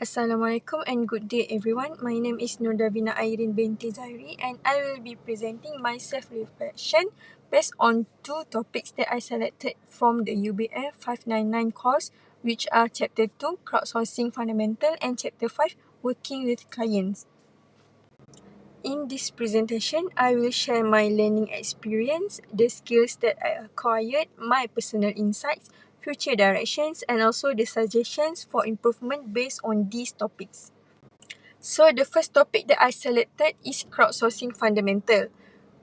Assalamualaikum and good day everyone. My name is NURDARVEENA Aireen binti Zairi and I will be presenting my self-reflection based on two topics that I selected from the UBM599 course, which are Chapter 2, Crowdsourcing Fundamental, and Chapter 5, Working with Clients. In this presentation, I will share my learning experience, the skills that I acquired, my personal insights, future directions, and also the suggestions for improvement based on these topics. So the first topic that I selected is crowdsourcing fundamental.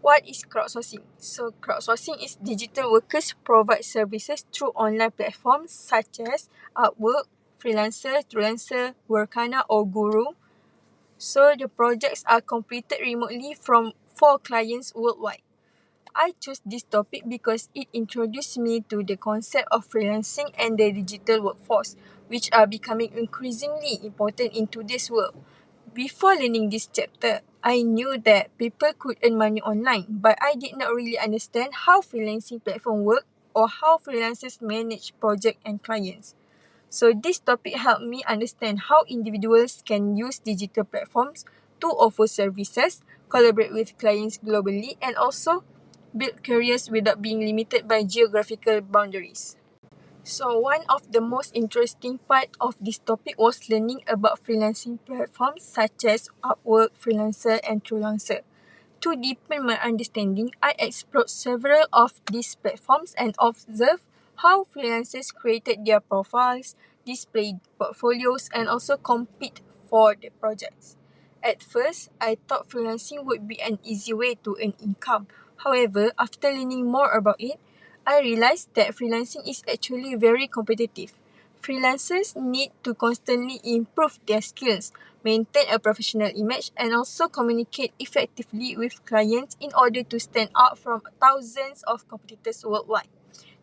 What is crowdsourcing? So crowdsourcing is digital workers provide services through online platforms such as Upwork, Freelancer, Workana or Guru. So the projects are completed remotely for clients worldwide. I chose this topic because it introduced me to the concept of freelancing and the digital workforce, which are becoming increasingly important in today's world. Before learning this chapter, I knew that people could earn money online, but I did not really understand how freelancing platforms work or how freelancers manage projects and clients. So this topic helped me understand how individuals can use digital platforms to offer services, collaborate with clients globally, and also build careers without being limited by geographical boundaries. So one of the most interesting part of this topic was learning about freelancing platforms such as Upwork, Freelancer, and Freelancer. To deepen my understanding, I explored several of these platforms and observed how freelancers created their profiles, displayed portfolios, and also compete for the projects. At first, I thought freelancing would be an easy way to earn income. However, after learning more about it, I realized that freelancing is actually very competitive. Freelancers need to constantly improve their skills, maintain a professional image, and also communicate effectively with clients in order to stand out from thousands of competitors worldwide.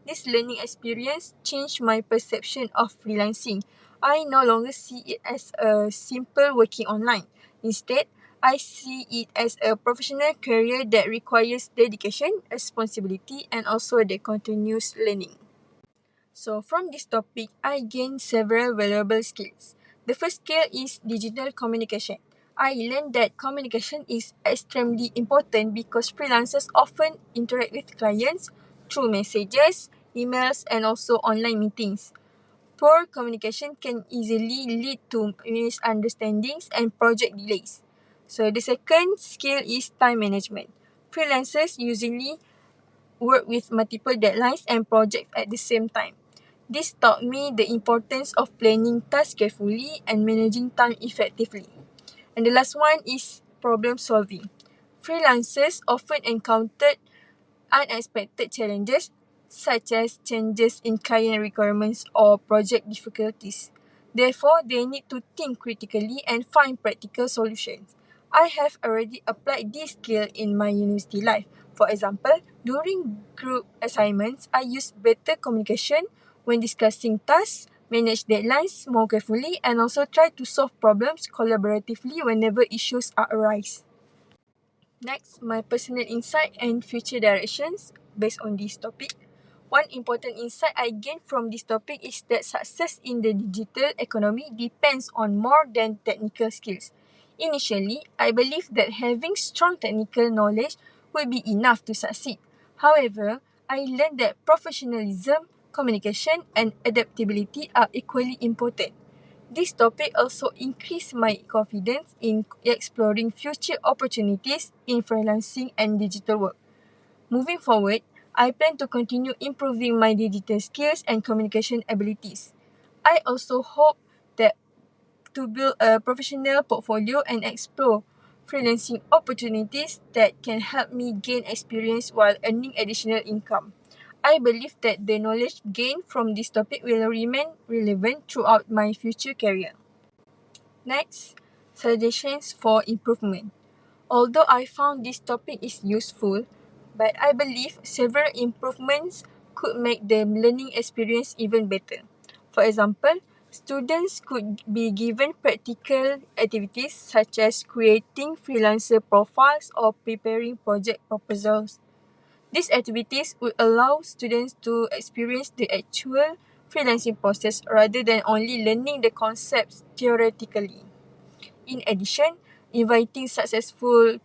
This learning experience changed my perception of freelancing. I no longer see it as a simple working online. Instead, I see it as a professional career that requires dedication, responsibility, and also the continuous learning. So from this topic, I gained several valuable skills. The first skill is digital communication. I learned that communication is extremely important because freelancers often interact with clients through messages, emails, and also online meetings. Poor communication can easily lead to misunderstandings and project delays. So the second skill is time management. Freelancers usually work with multiple deadlines and projects at the same time. This taught me the importance of planning tasks carefully and managing time effectively. And the last one is problem solving. Freelancers often encounter unexpected challenges such as changes in client requirements or project difficulties. Therefore, they need to think critically and find practical solutions. I have already applied this skill in my university life. For example, during group assignments, I use better communication when discussing tasks, manage deadlines more carefully, and also try to solve problems collaboratively whenever issues arise. Next, my personal insight and future directions based on this topic. One important insight I gained from this topic is that success in the digital economy depends on more than technical skills. Initially, I believed that having strong technical knowledge would be enough to succeed. However, I learned that professionalism, communication, and adaptability are equally important. This topic also increased my confidence in exploring future opportunities in freelancing and digital work. Moving forward, I plan to continue improving my digital skills and communication abilities. I also hope that to build a professional portfolio and explore freelancing opportunities that can help me gain experience while earning additional income. I believe that the knowledge gained from this topic will remain relevant throughout my future career. Next, suggestions for improvement. Although I found this topic is useful, but I believe several improvements could make the learning experience even better. For example, students could be given practical activities such as creating freelancer profiles or preparing project proposals. These activities would allow students to experience the actual freelancing process rather than only learning the concepts theoretically. In addition, inviting successful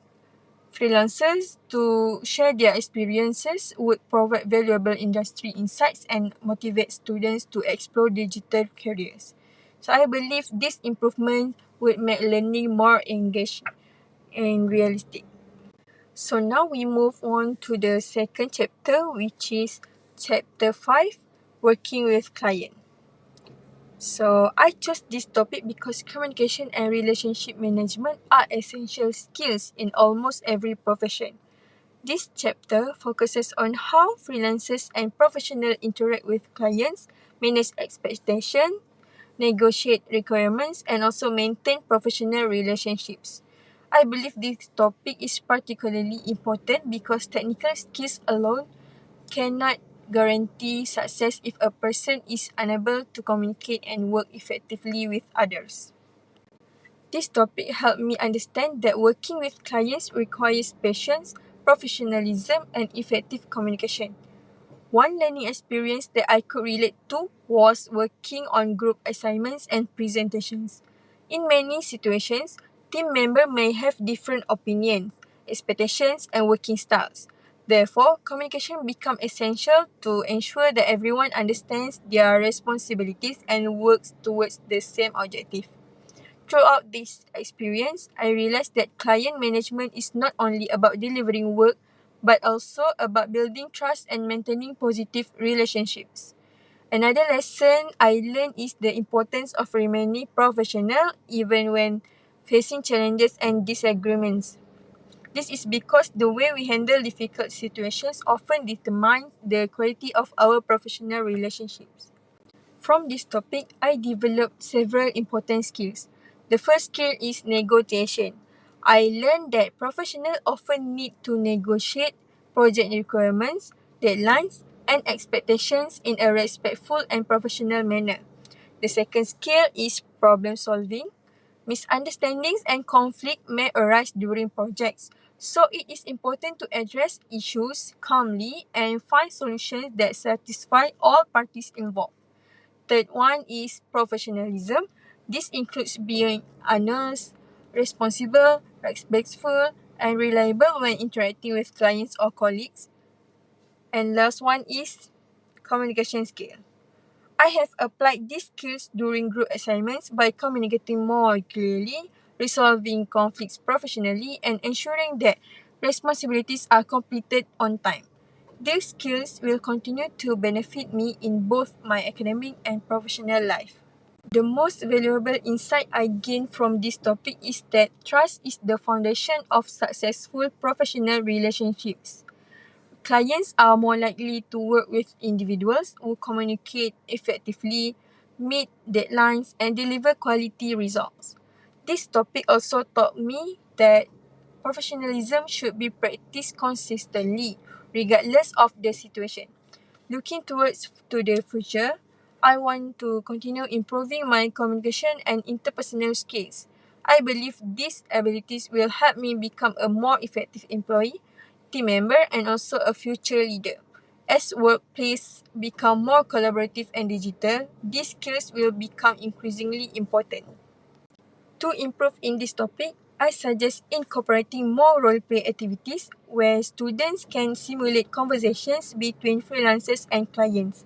freelancers to share their experiences would provide valuable industry insights and motivate students to explore digital careers. So I believe this improvement would make learning more engaged and realistic. So now we move on to the second chapter, which is chapter 5, working with client. So I chose this topic because communication and relationship management are essential skills in almost every profession. This chapter focuses on how freelancers and professionals interact with clients, manage expectations, negotiate requirements, and also maintain professional relationships. I believe this topic is particularly important because technical skills alone cannot guarantee success if a person is unable to communicate and work effectively with others. This topic helped me understand that working with clients requires patience, professionalism, and effective communication. One learning experience that I could relate to was working on group assignments and presentations. In many situations, team members may have different opinions, expectations, and working styles. Therefore, communication becomes essential to ensure that everyone understands their responsibilities and works towards the same objective. Throughout this experience, I realized that client management is not only about delivering work, but also about building trust and maintaining positive relationships. Another lesson I learned is the importance of remaining professional even when facing challenges and disagreements. This is because the way we handle difficult situations often determines the quality of our professional relationships. From this topic, I developed several important skills. The first skill is negotiation. I learned that professionals often need to negotiate project requirements, deadlines, and expectations in a respectful and professional manner. The second skill is problem solving. Misunderstandings and conflict may arise during projects, so it is important to address issues calmly and find solutions that satisfy all parties involved. Third one is professionalism. This includes being honest, responsible, respectful, and reliable when interacting with clients or colleagues. And last one is communication skill. I have applied these skills during group assignments by communicating more clearly, resolving conflicts professionally, and ensuring that responsibilities are completed on time. These skills will continue to benefit me in both my academic and professional life. The most valuable insight I gained from this topic is that trust is the foundation of successful professional relationships. Clients are more likely to work with individuals who communicate effectively, meet deadlines, and deliver quality results. This topic also taught me that professionalism should be practiced consistently, regardless of the situation. Looking towards to the future, I want to continue improving my communication and interpersonal skills. I believe these abilities will help me become a more effective employee, team member, and also a future leader. As workplaces become more collaborative and digital, these skills will become increasingly important. To improve in this topic, I suggest incorporating more role-play activities where students can simulate conversations between freelancers and clients.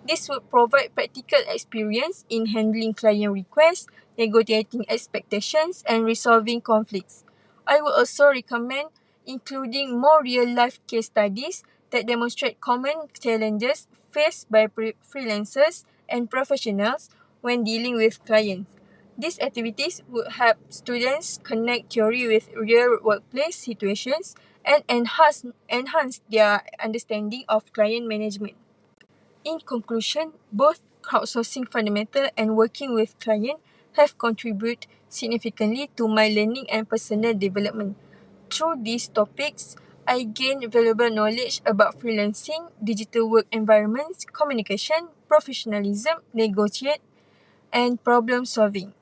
This would provide practical experience in handling client requests, negotiating expectations, and resolving conflicts. I would also recommend including more real-life case studies that demonstrate common challenges faced by freelancers and professionals when dealing with clients. These activities would help students connect theory with real workplace situations and enhance their understanding of client management. In conclusion, both crowdsourcing fundamental and working with client have contributed significantly to my learning and personal development. Through these topics, I gained valuable knowledge about freelancing, digital work environments, communication, professionalism, negotiate, and problem solving.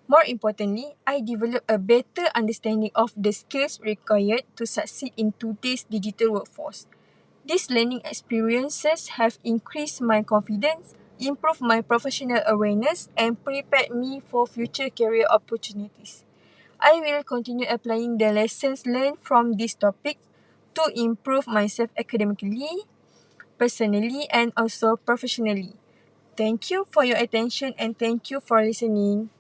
More importantly, I developed a better understanding of the skills required to succeed in today's digital workforce. These learning experiences have increased my confidence, improve my professional awareness, and prepare me for future career opportunities. I will continue applying the lessons learned from this topic to improve myself academically, personally, and also professionally. Thank you for your attention and thank you for listening.